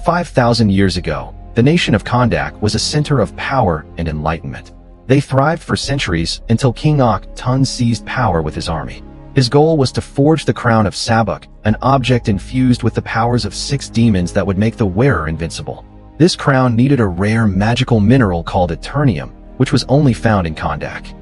5,000 years ago, the nation of Kahndaq was a center of power and enlightenment. They thrived for centuries until King Tun seized power with his army. His goal was to forge the crown of Sabuk, an object infused with the powers of 6 demons that would make the wearer invincible. This crown needed a rare magical mineral called eternium, which was only found in Kahndaq.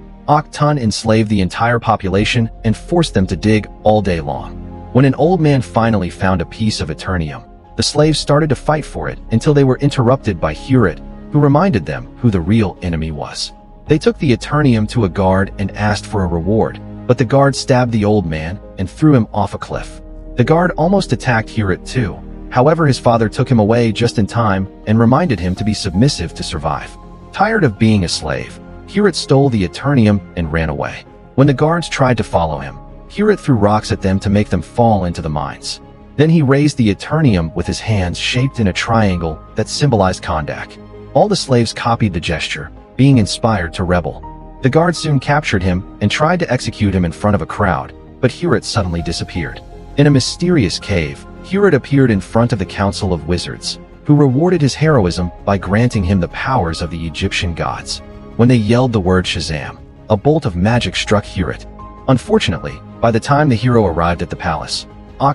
Tun enslaved the entire population and forced them to dig all day long. When an old man finally found a piece of eternium, the slaves started to fight for it until they were interrupted by Liberate, who reminded them who the real enemy was. They took the eternium to a guard and asked for a reward, but the guard stabbed the old man and threw him off a cliff. The guard almost attacked Liberate too. However, his father took him away just in time and reminded him to be submissive to survive. Tired of being a slave, Liberate stole the eternium and ran away. When the guards tried to follow him, Liberate threw rocks at them to make them fall into the mines. Then he raised the eternium with his hands shaped in a triangle that symbolized Kahndaq. All the slaves copied the gesture, being inspired to rebel. The guards soon captured him and tried to execute him in front of a crowd, but Liberate suddenly disappeared. In a mysterious cave, Liberate appeared in front of the Council of Wizards, who rewarded his heroism by granting him the powers of the Egyptian gods. When they yelled the word Shazam, a bolt of magic struck Liberate. Unfortunately, by the time the hero arrived at the palace,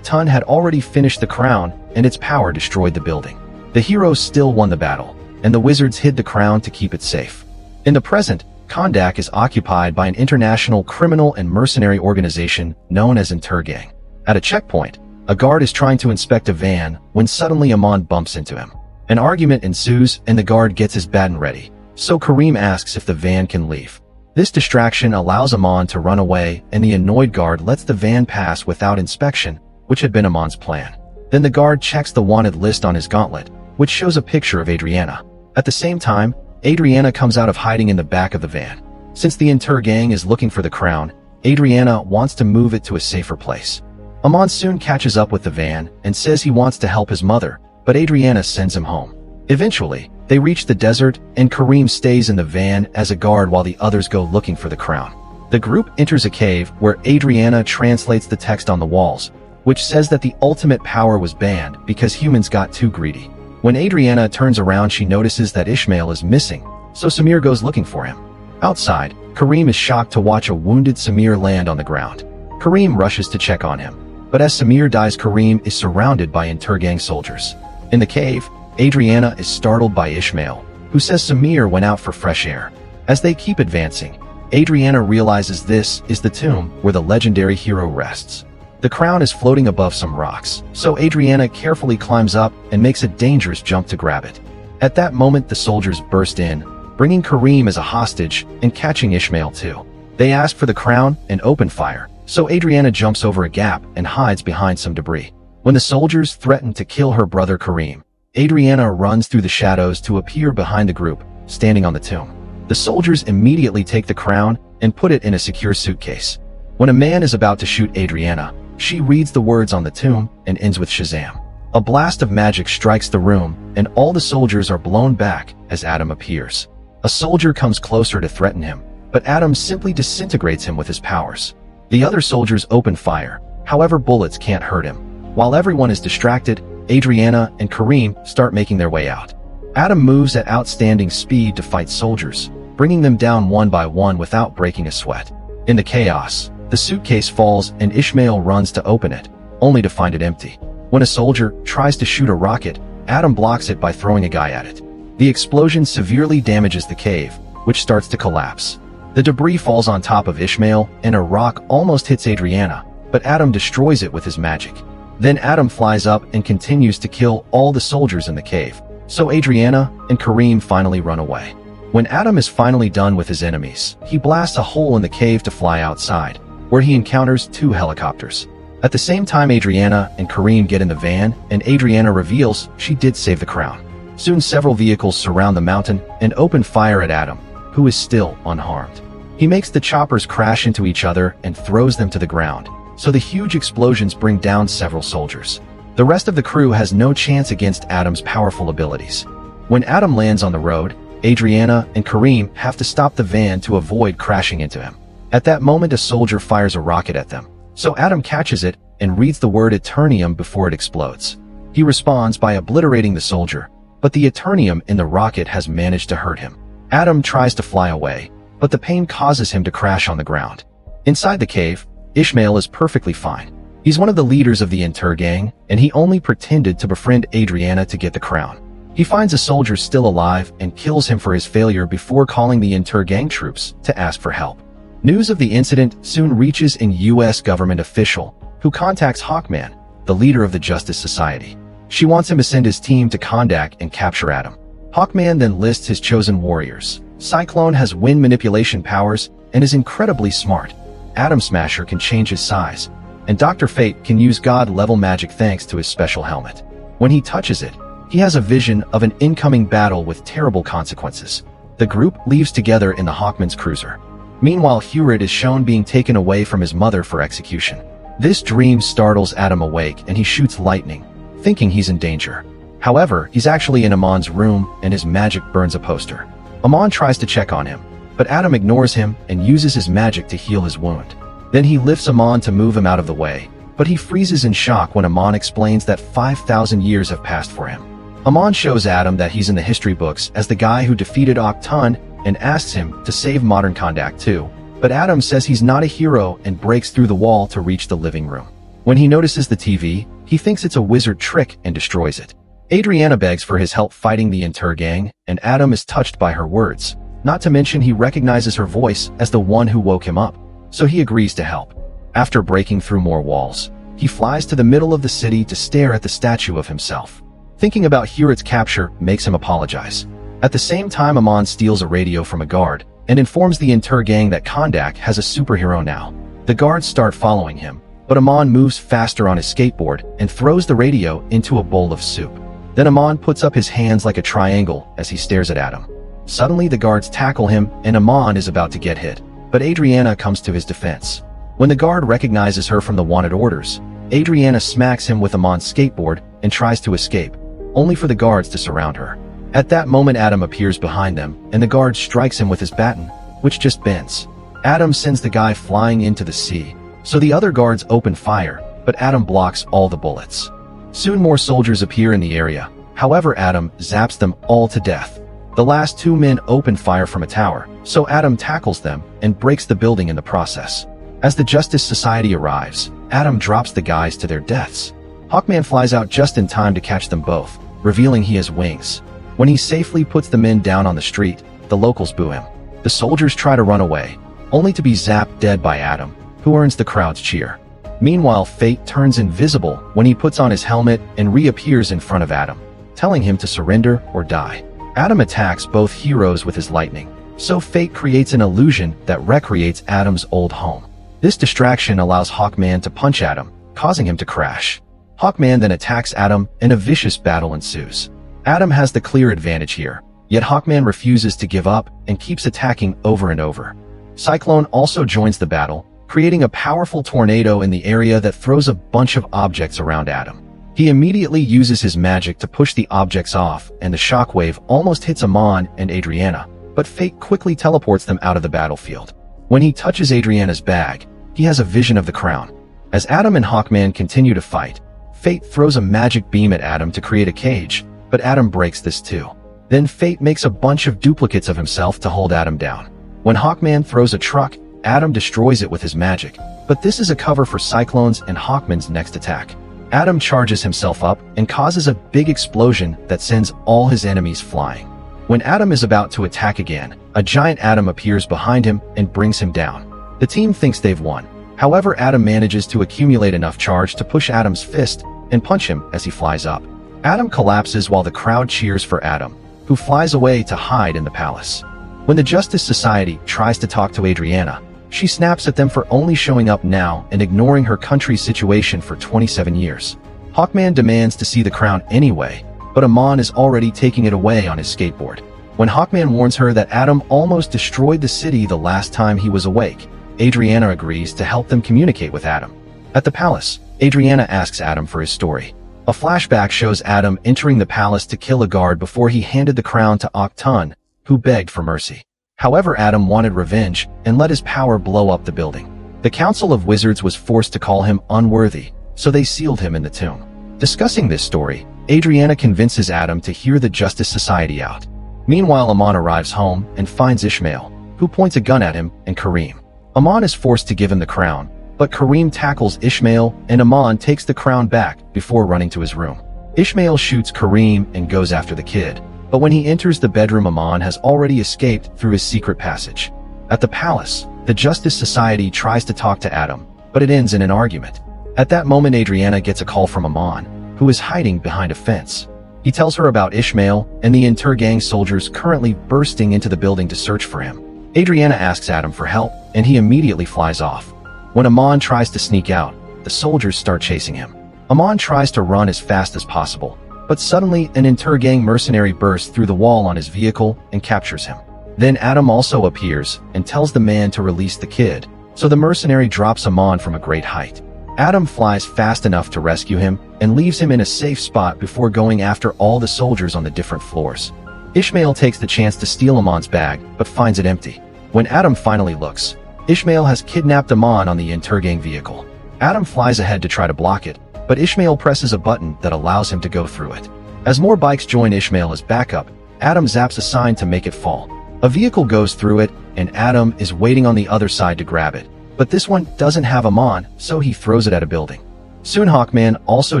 Tun had already finished the crown and its power destroyed the building. The heroes still won the battle, and the wizards hid the crown to keep it safe. In the present, Kahndaq is occupied by an international criminal and mercenary organization known as Intergang. At a checkpoint, a guard is trying to inspect a van when suddenly Amon bumps into him. An argument ensues and the guard gets his baton ready, so Kareem asks if the van can leave. This distraction allows Amon to run away and the annoyed guard lets the van pass without inspection, which had been Amon's plan. Then the guard checks the wanted list on his gauntlet, which shows a picture of Adriana. At the same time, Adriana comes out of hiding in the back of the van. Since the Intergang is looking for the crown, Adriana wants to move it to a safer place. Amon soon catches up with the van and says he wants to help his mother, but Adriana sends him home. Eventually, they reach the desert and Kareem stays in the van as a guard while the others go looking for the crown. The group enters a cave where Adriana translates the text on the walls, which says that the ultimate power was banned because humans got too greedy. When Adriana turns around, she notices that Ishmael is missing, so Samir goes looking for him. Outside, Kareem is shocked to watch a wounded Samir land on the ground. Kareem rushes to check on him, but as Samir dies, Kareem is surrounded by Intergang soldiers. In the cave, Adriana is startled by Ishmael, who says Samir went out for fresh air. As they keep advancing, Adriana realizes this is the tomb where the legendary hero rests. The crown is floating above some rocks, so Adriana carefully climbs up and makes a dangerous jump to grab it. At that moment, the soldiers burst in, bringing Kareem as a hostage and catching Ishmael too. They ask for the crown and open fire, so Adriana jumps over a gap and hides behind some debris. When the soldiers threaten to kill her brother Kareem, Adriana runs through the shadows to appear behind the group, standing on the tomb. The soldiers immediately take the crown and put it in a secure suitcase. When a man is about to shoot Adriana, she reads the words on the tomb and ends with Shazam. A blast of magic strikes the room, and all the soldiers are blown back as Adam appears. A soldier comes closer to threaten him, but Adam simply disintegrates him with his powers. The other soldiers open fire, however bullets can't hurt him. While everyone is distracted, Adriana and Kareem start making their way out. Adam moves at outstanding speed to fight soldiers, bringing them down one by one without breaking a sweat. In the chaos, the suitcase falls and Ishmael runs to open it, only to find it empty. When a soldier tries to shoot a rocket, Adam blocks it by throwing a guy at it. The explosion severely damages the cave, which starts to collapse. The debris falls on top of Ishmael and a rock almost hits Adriana, but Adam destroys it with his magic. Then Adam flies up and continues to kill all the soldiers in the cave, so Adriana and Kareem finally run away. When Adam is finally done with his enemies, he blasts a hole in the cave to fly outside, where he encounters 2 helicopters. At the same time, Adriana and Kareem get in the van, and Adriana reveals she did save the crown. Soon several vehicles surround the mountain and open fire at Adam, who is still unharmed. He makes the choppers crash into each other and throws them to the ground, so the huge explosions bring down several soldiers. The rest of the crew has no chance against Adam's powerful abilities. When Adam lands on the road, Adriana and Kareem have to stop the van to avoid crashing into him. At that moment, a soldier fires a rocket at them, so Adam catches it and reads the word Eternium before it explodes. He responds by obliterating the soldier, but the Eternium in the rocket has managed to hurt him. Adam tries to fly away, but the pain causes him to crash on the ground. Inside the cave, Ishmael is perfectly fine. He's one of the leaders of the Inter gang, and he only pretended to befriend Adriana to get the crown. He finds a soldier still alive and kills him for his failure before calling the Inter gang troops to ask for help. News of the incident soon reaches an U.S. government official, who contacts Hawkman, the leader of the Justice Society. She wants him to send his team to Kahndaq and capture Adam. Hawkman then lists his chosen warriors. Cyclone has wind manipulation powers and is incredibly smart. Atom Smasher can change his size, and Dr. Fate can use God-level magic thanks to his special helmet. When he touches it, he has a vision of an incoming battle with terrible consequences. The group leaves together in the Hawkman's cruiser. Meanwhile, Hewitt is shown being taken away from his mother for execution. This dream startles Adam awake and he shoots lightning, thinking he's in danger. However, he's actually in Amon's room and his magic burns a poster. Amon tries to check on him, but Adam ignores him and uses his magic to heal his wound. Then he lifts Amon to move him out of the way, but he freezes in shock when Amon explains that 5,000 years have passed for him. Amon shows Adam that he's in the history books as the guy who defeated Octun and asks him to save modern Kahndaq too, but Adam says he's not a hero and breaks through the wall to reach the living room. When he notices the TV, he thinks it's a wizard trick and destroys it. Adriana begs for his help fighting the Inter gang, and Adam is touched by her words. Not to mention he recognizes her voice as the one who woke him up, so he agrees to help. After breaking through more walls, he flies to the middle of the city to stare at the statue of himself. Thinking about Hewitt's capture makes him apologize. At the same time, Amon steals a radio from a guard and informs the Inter gang that Kahndaq has a superhero now. The guards start following him, but Amon moves faster on his skateboard and throws the radio into a bowl of soup. Then Amon puts up his hands like a triangle as he stares at Adam. Suddenly the guards tackle him and Amon is about to get hit, but Adriana comes to his defense. When the guard recognizes her from the wanted orders, Adriana smacks him with Amon's skateboard and tries to escape, only for the guards to surround her. At that moment Adam appears behind them and the guard strikes him with his baton, which just bends. Adam sends the guy flying into the sea, so the other guards open fire, but Adam blocks all the bullets. Soon more soldiers appear in the area, however Adam zaps them all to death. The last two men open fire from a tower, so Adam tackles them and breaks the building in the process. As the Justice Society arrives, Adam drops the guys to their deaths. Hawkman flies out just in time to catch them both, revealing he has wings. When he safely puts the men down on the street, the locals boo him. The soldiers try to run away, only to be zapped dead by Adam, who earns the crowd's cheer. Meanwhile, Fate turns invisible when he puts on his helmet and reappears in front of Adam, telling him to surrender or die. Adam attacks both heroes with his lightning, so Fate creates an illusion that recreates Adam's old home. This distraction allows Hawkman to punch Adam, causing him to crash. Hawkman then attacks Adam and a vicious battle ensues. Adam has the clear advantage here, yet Hawkman refuses to give up and keeps attacking over and over. Cyclone also joins the battle, creating a powerful tornado in the area that throws a bunch of objects around Adam. He immediately uses his magic to push the objects off, and the shockwave almost hits Amon and Adriana, but Fate quickly teleports them out of the battlefield. When he touches Adriana's bag, he has a vision of the crown. As Adam and Hawkman continue to fight, Fate throws a magic beam at Adam to create a cage, but Adam breaks this too. Then Fate makes a bunch of duplicates of himself to hold Adam down. When Hawkman throws a truck, Adam destroys it with his magic, but this is a cover for Cyclone's and Hawkman's next attack. Adam charges himself up and causes a big explosion that sends all his enemies flying. When Adam is about to attack again, a giant Adam appears behind him and brings him down. The team thinks they've won. However, Adam manages to accumulate enough charge to push Adam's fist and punch him as he flies up. Adam collapses while the crowd cheers for Adam, who flies away to hide in the palace. When the Justice Society tries to talk to Adriana, she snaps at them for only showing up now and ignoring her country's situation for 27 years. Hawkman demands to see the crown anyway, but Amon is already taking it away on his skateboard. When Hawkman warns her that Adam almost destroyed the city the last time he was awake, Adriana agrees to help them communicate with Adam. At the palace, Adriana asks Adam for his story. A flashback shows Adam entering the palace to kill a guard before he handed the crown to Octun, who begged for mercy. However, Adam wanted revenge and let his power blow up the building. The Council of Wizards was forced to call him unworthy, so they sealed him in the tomb. Discussing this story, Adriana convinces Adam to hear the Justice Society out. Meanwhile, Amon arrives home and finds Ishmael, who points a gun at him and Kareem. Amon is forced to give him the crown, but Kareem tackles Ishmael and Amon takes the crown back before running to his room. Ishmael shoots Kareem and goes after the kid, but when he enters the bedroom, Amon has already escaped through his secret passage. At the palace, the Justice Society tries to talk to Adam, but it ends in an argument. At that moment, Adriana gets a call from Amon, who is hiding behind a fence. He tells her about Ishmael and the Inter-gang soldiers currently bursting into the building to search for him. Adriana asks Adam for help, and he immediately flies off. When Amon tries to sneak out, the soldiers start chasing him. Amon tries to run as fast as possible, but suddenly an Inter-gang mercenary bursts through the wall on his vehicle and captures him. Then Adam also appears and tells the man to release the kid, so the mercenary drops Amon from a great height. Adam flies fast enough to rescue him and leaves him in a safe spot before going after all the soldiers on the different floors. Ishmael takes the chance to steal Amon's bag, but finds it empty. When Adam finally looks, Ishmael has kidnapped Amon on the Inter-gang vehicle. Adam flies ahead to try to block it, but Ishmael presses a button that allows him to go through it. As more bikes join Ishmael as backup, Adam zaps a sign to make it fall. A vehicle goes through it, and Adam is waiting on the other side to grab it. But this one doesn't have Amon, so he throws it at a building. Soon Hawkman also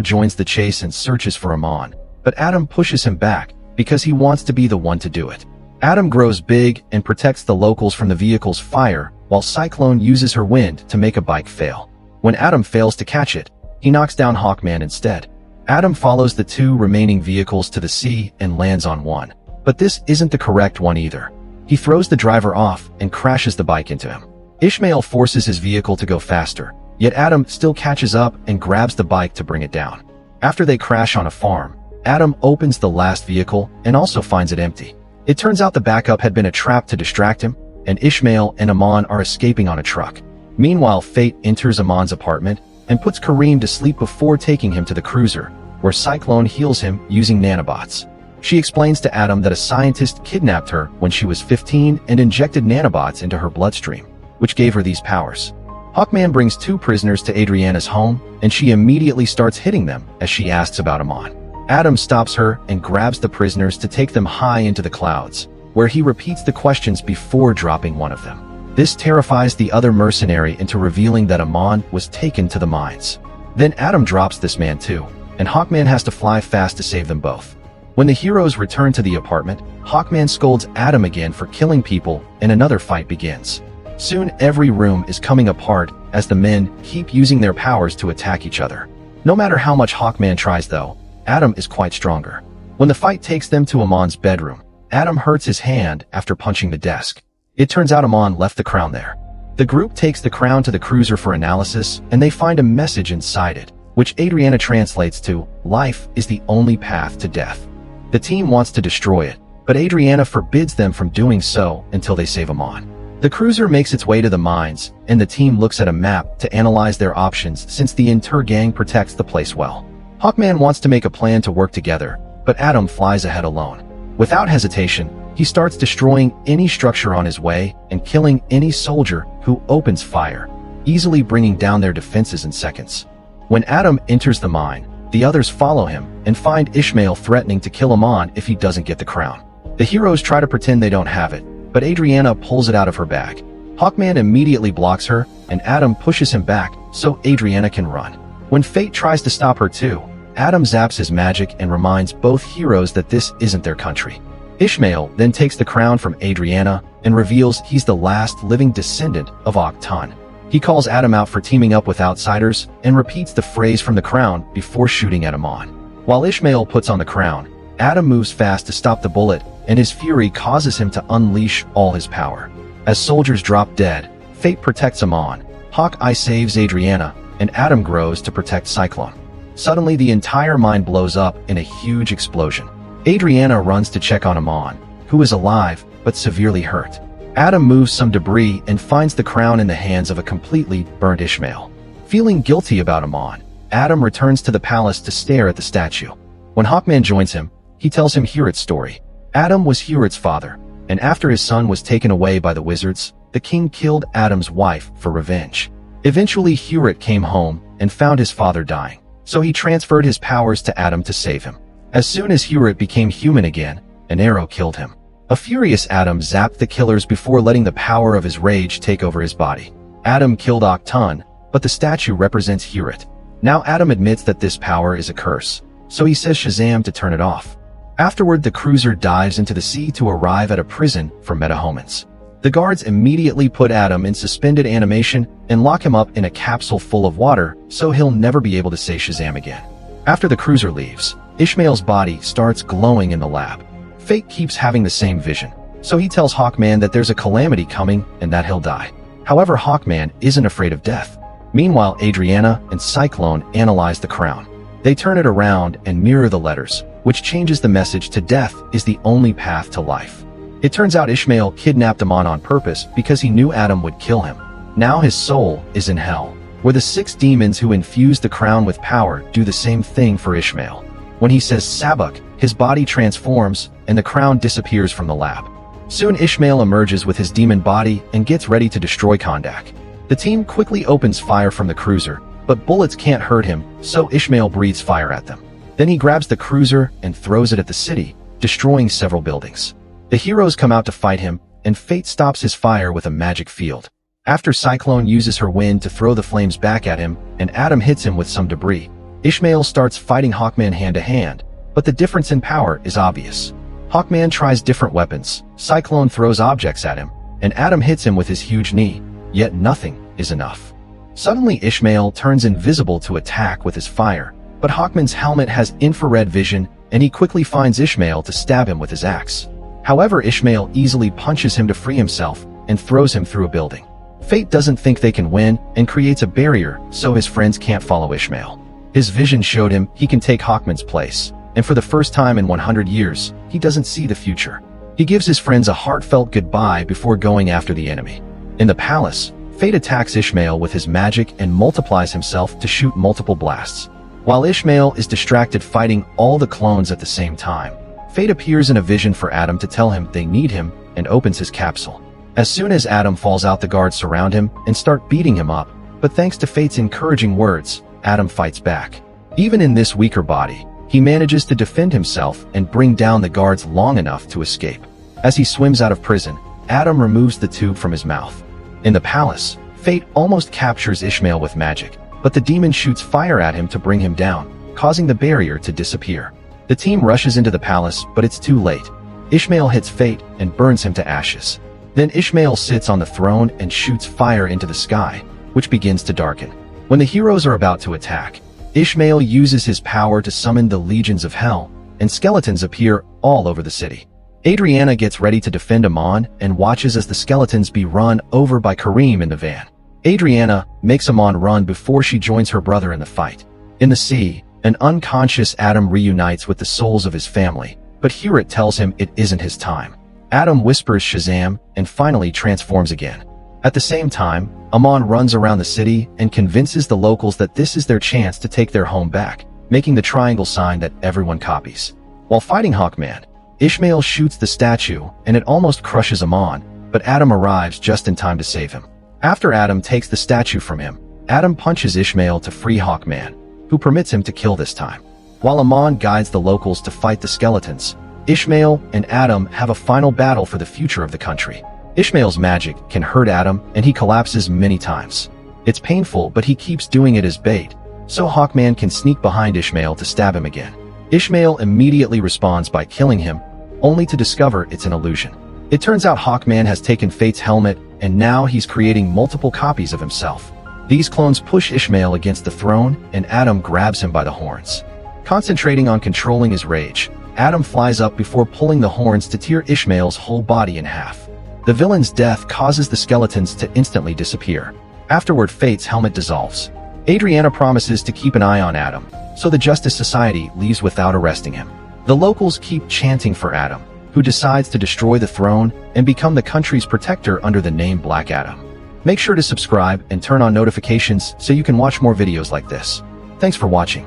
joins the chase and searches for Amon, but Adam pushes him back because he wants to be the one to do it. Adam grows big and protects the locals from the vehicle's fire, while Cyclone uses her wind to make a bike fail. When Adam fails to catch it, he knocks down Hawkman instead. Adam follows the two remaining vehicles to the sea and lands on one. But this isn't the correct one either. He throws the driver off and crashes the bike into him. Ishmael forces his vehicle to go faster, yet Adam still catches up and grabs the bike to bring it down. After they crash on a farm, Adam opens the last vehicle and also finds it empty. It turns out the backup had been a trap to distract him, and Ishmael and Amon are escaping on a truck. Meanwhile, Fate enters Amon's apartment and puts Kareem to sleep before taking him to the cruiser, where Cyclone heals him using nanobots. She explains to Adam that a scientist kidnapped her when she was 15 and injected nanobots into her bloodstream, which gave her these powers. Hawkman brings two prisoners to Adriana's home, and she immediately starts hitting them as she asks about Amon. Adam stops her and grabs the prisoners to take them high into the clouds, where he repeats the questions before dropping one of them. This terrifies the other mercenary into revealing that Amon was taken to the mines. Then Adam drops this man too, and Hawkman has to fly fast to save them both. When the heroes return to the apartment, Hawkman scolds Adam again for killing people, and another fight begins. Soon every room is coming apart as the men keep using their powers to attack each other. No matter how much Hawkman tries though, Adam is quite stronger. When the fight takes them to Amon's bedroom, Adam hurts his hand after punching the desk. It turns out Amon left the crown there. The group takes the crown to the cruiser for analysis, and they find a message inside it, which Adriana translates to, "Life is the only path to death." The team wants to destroy it, but Adriana forbids them from doing so until they save Amon. The cruiser makes its way to the mines, and the team looks at a map to analyze their options since the Inter-gang protects the place well. Hawkman wants to make a plan to work together, but Adam flies ahead alone. Without hesitation, he starts destroying any structure on his way and killing any soldier who opens fire, easily bringing down their defenses in seconds. When Adam enters the mine, the others follow him and find Ishmael threatening to kill Amon if he doesn't get the crown. The heroes try to pretend they don't have it, but Adriana pulls it out of her bag. Hawkman immediately blocks her, and Adam pushes him back so Adriana can run. When Fate tries to stop her too, Adam zaps his magic and reminds both heroes that this isn't their country. Ishmael then takes the crown from Adriana and reveals he's the last living descendant of Awaken. He calls Adam out for teaming up with outsiders and repeats the phrase from the crown before shooting at Amon. While Ishmael puts on the crown, Adam moves fast to stop the bullet, and his fury causes him to unleash all his power. As soldiers drop dead, Fate protects Amon, Hawkeye saves Adriana, and Adam grows to protect Cyclone. Suddenly the entire mine blows up in a huge explosion. Adriana runs to check on Amon, who is alive but severely hurt. Adam moves some debris and finds the crown in the hands of a completely burnt Ishmael. Feeling guilty about Amon, Adam returns to the palace to stare at the statue. When Hawkman joins him, he tells him Hewitt's story. Adam was Hewitt's father, and after his son was taken away by the wizards, the king killed Adam's wife for revenge. Eventually Hewitt came home and found his father dying. so he transferred his powers to Adam to save him. As soon as Hewitt became human again, an arrow killed him. A furious Adam zapped the killers before letting the power of his rage take over his body. Adam killed Octon, but the statue represents Hewitt. Now Adam admits that this power is a curse, so he says Shazam to turn it off. Afterward, the cruiser dives into the sea to arrive at a prison for metahumans. The guards immediately put Adam in suspended animation and lock him up in a capsule full of water so he'll never be able to say Shazam again. After the cruiser leaves, Ishmael's body starts glowing in the lab. Fate keeps having the same vision, so he tells Hawkman that there's a calamity coming and that he'll die. However, Hawkman isn't afraid of death. Meanwhile, Adriana and Cyclone analyze the crown. They turn it around and mirror the letters, which changes the message to death is the only path to life. It turns out Ishmael kidnapped Amon on purpose because he knew Adam would kill him. Now his soul is in hell, where the 6 demons who infused the crown with power do the same thing for Ishmael. When he says Sabuk, his body transforms and the crown disappears from the lab. Soon Ishmael emerges with his demon body and gets ready to destroy Kahndaq. The team quickly opens fire from the cruiser, but bullets can't hurt him, so Ishmael breathes fire at them. Then he grabs the cruiser and throws it at the city, destroying several buildings. The heroes come out to fight him, and Fate stops his fire with a magic field. After Cyclone uses her wind to throw the flames back at him, and Adam hits him with some debris, Ishmael starts fighting Hawkman hand-to-hand, but the difference in power is obvious. Hawkman tries different weapons, Cyclone throws objects at him, and Adam hits him with his huge knee, yet nothing is enough. Suddenly Ishmael turns invisible to attack with his fire, but Hawkman's helmet has infrared vision, and he quickly finds Ishmael to stab him with his axe. However, Ishmael easily punches him to free himself and throws him through a building. Fate doesn't think they can win and creates a barrier so his friends can't follow Ishmael. His vision showed him he can take Hawkman's place, and for the first time in 100 years, he doesn't see the future. He gives his friends a heartfelt goodbye before going after the enemy. In the palace, Fate attacks Ishmael with his magic and multiplies himself to shoot multiple blasts. While Ishmael is distracted fighting all the clones at the same time, Fate appears in a vision for Adam to tell him they need him and opens his capsule. As soon as Adam falls out, the guards surround him and start beating him up, but thanks to Fate's encouraging words, Adam fights back. Even in this weaker body, he manages to defend himself and bring down the guards long enough to escape. As he swims out of prison, Adam removes the tube from his mouth. In the palace, Fate almost captures Ishmael with magic, but the demon shoots fire at him to bring him down, causing the barrier to disappear. The team rushes into the palace, but it's too late. Ishmael hits Fate and burns him to ashes. Then Ishmael sits on the throne and shoots fire into the sky, which begins to darken. When the heroes are about to attack, Ishmael uses his power to summon the legions of hell, and skeletons appear all over the city. Adriana gets ready to defend Amon and watches as the skeletons be run over by Kareem in the van. Adriana makes Amon run before she joins her brother in the fight. In the sea, an unconscious Adam reunites with the souls of his family, but Hewitt tells him it isn't his time. Adam whispers Shazam and finally transforms again. At the same time, Amon runs around the city and convinces the locals that this is their chance to take their home back, making the triangle sign that everyone copies. While fighting Hawkman, Ishmael shoots the statue and it almost crushes Amon, but Adam arrives just in time to save him. After Adam takes the statue from him, Adam punches Ishmael to free Hawkman, who permits him to kill this time. While Amon guides the locals to fight the skeletons, Ishmael and Adam have a final battle for the future of the country. Ishmael's magic can hurt Adam and he collapses many times. It's painful, but he keeps doing it as bait, so Hawkman can sneak behind Ishmael to stab him again. Ishmael immediately responds by killing him, only to discover it's an illusion. It turns out Hawkman has taken Fate's helmet and now he's creating multiple copies of himself. These clones push Ishmael against the throne and Adam grabs him by the horns. Concentrating on controlling his rage, Adam flies up before pulling the horns to tear Ishmael's whole body in half. The villain's death causes the skeletons to instantly disappear. Afterward, Fate's helmet dissolves. Adriana promises to keep an eye on Adam, so the Justice Society leaves without arresting him. The locals keep chanting for Adam, who decides to destroy the throne and become the country's protector under the name Black Adam. Make sure to subscribe and turn on notifications so you can watch more videos like this. Thanks for watching.